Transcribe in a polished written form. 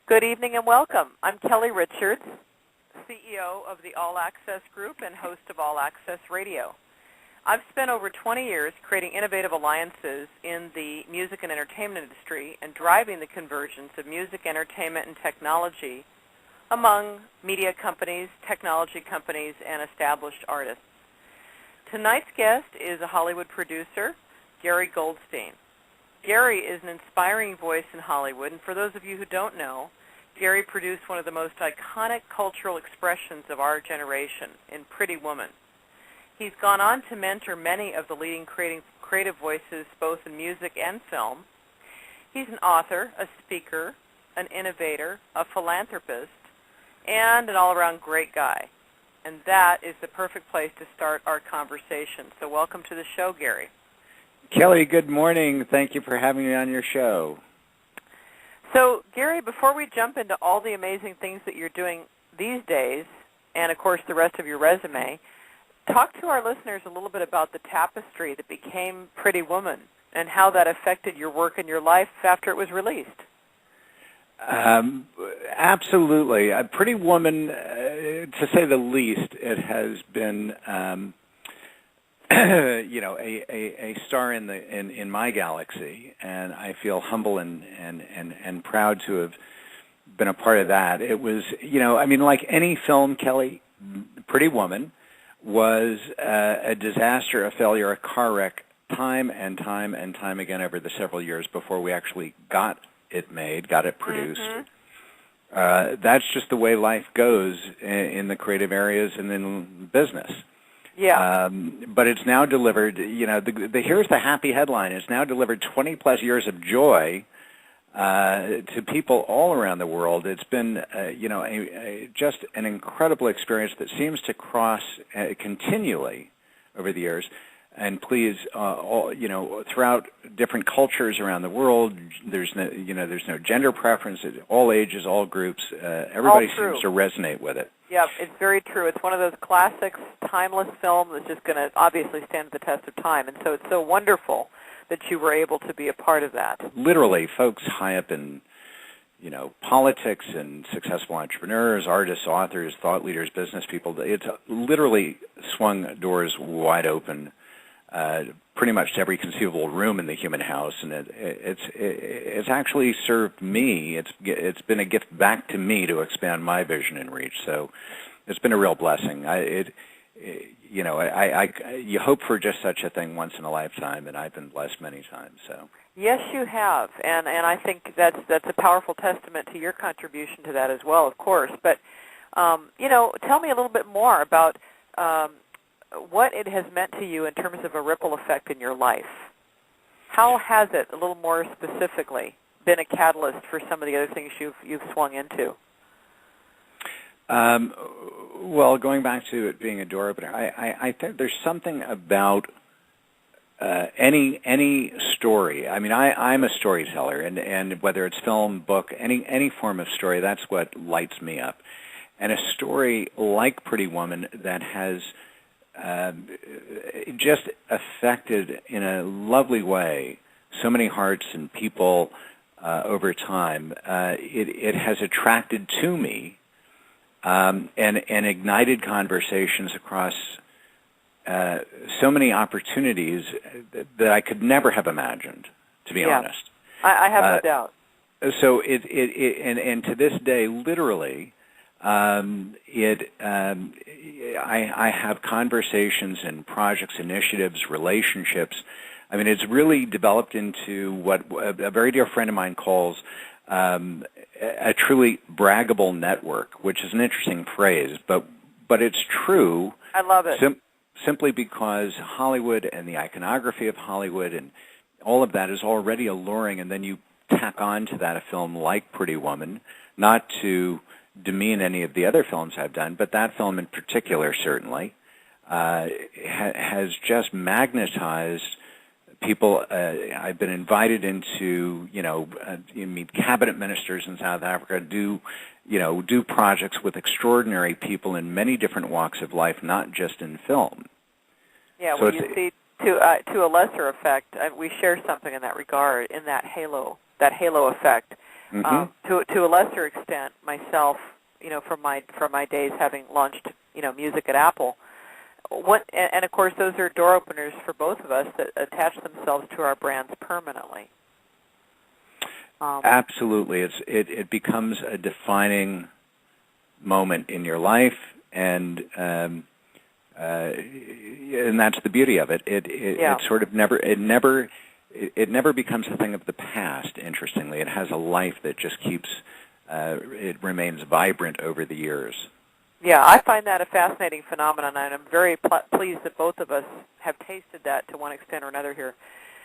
Good evening and welcome. I'm Kelli Richards, CEO of the All Access Group and host of All Access Radio. I've spent over 20 years creating innovative alliances in the music and entertainment industry and driving the convergence of music, entertainment, and technology among media companies, technology companies, and established artists. Tonight's guest is a Hollywood producer, Gary Goldstein. Gary is an inspiring voice in Hollywood, and for those of you who don't know, Gary produced one of the most iconic cultural expressions of our generation in Pretty Woman. He's gone on to mentor many of the leading creative voices both in music and film. He's an author, a speaker, an innovator, a philanthropist, and an all-around great guy. And that is the perfect place to start our conversation. So welcome to the show, Gary. Kelli, good morning. Thank you for having me on your show. So, Gary, before we jump into all the amazing things that you're doing these days, and, of course, the rest of your resume, talk to our listeners a little bit about the tapestry that became Pretty Woman and how that affected your work and your life after it was released. Absolutely. Pretty Woman, to say the least, it has been, a star in my galaxy, and I feel humble and proud to have been a part of that. It was, like any film, Kelli, Pretty Woman was a disaster, a failure, a car wreck, time and time and time again over the several years before we actually got it made, got it produced. Mm-hmm. That's just the way life goes in the creative areas and in business. Yeah. But it's now delivered, here's the happy headline. It's now delivered 20-plus years of joy to people all around the world. It's been, just an incredible experience that seems to cross continually over the years. And please, throughout different cultures around the world, there's no gender preference. All ages, all groups. Everybody seems to resonate with it. Yeah, it's very true. It's one of those classics, timeless films that's just going to obviously stand the test of time. And so it's so wonderful that you were able to be a part of that. Literally, folks high up in, politics and successful entrepreneurs, artists, authors, thought leaders, business people, it's literally swung doors wide open pretty much to every conceivable room in the human house, and it's actually served me. It's been a gift back to me to expand my vision and reach. So it's been a real blessing. You hope for just such a thing once in a lifetime, and I've been blessed many times. So yes, you have, and I think that's a powerful testament to your contribution to that as well, of course. But tell me a little bit more about what it has meant to you in terms of a ripple effect in your life. How has it, a little more specifically, been a catalyst for some of the other things you've swung into? Well, going back to it being a door opener, I think there's something about any story. I mean, I'm a storyteller, and whether it's film, book, any form of story, that's what lights me up. And a story like Pretty Woman that has just affected in a lovely way so many hearts and people over time. It has attracted to me and ignited conversations across so many opportunities that I could never have imagined, to be honest. I have no doubt. So and to this day, literally, I have conversations and projects, initiatives, relationships. I mean, it's really developed into what a very dear friend of mine calls a truly braggable network, which is an interesting phrase, but it's true. I love it. Simply because Hollywood and the iconography of Hollywood and all of that is already alluring, and then you tack on to that a film like Pretty Woman, not to demean any of the other films I've done, but that film in particular certainly has just magnetized people. I've been invited into, you meet cabinet ministers in South Africa, do projects with extraordinary people in many different walks of life, not just in film. Yeah, so well, you see, to a lesser effect, we share something in that regard, in that halo effect. To a lesser extent, myself, from my days having launched, music at Apple. And of course, those are door openers for both of us that attach themselves to our brands permanently. Absolutely, it becomes a defining moment in your life, and that's the beauty of it. It sort of never becomes a thing of the past. Interestingly, it has a life that just keeps it remains vibrant over the years. Yeah, I find that a fascinating phenomenon, and I'm very pleased that both of us have tasted that to one extent or another here.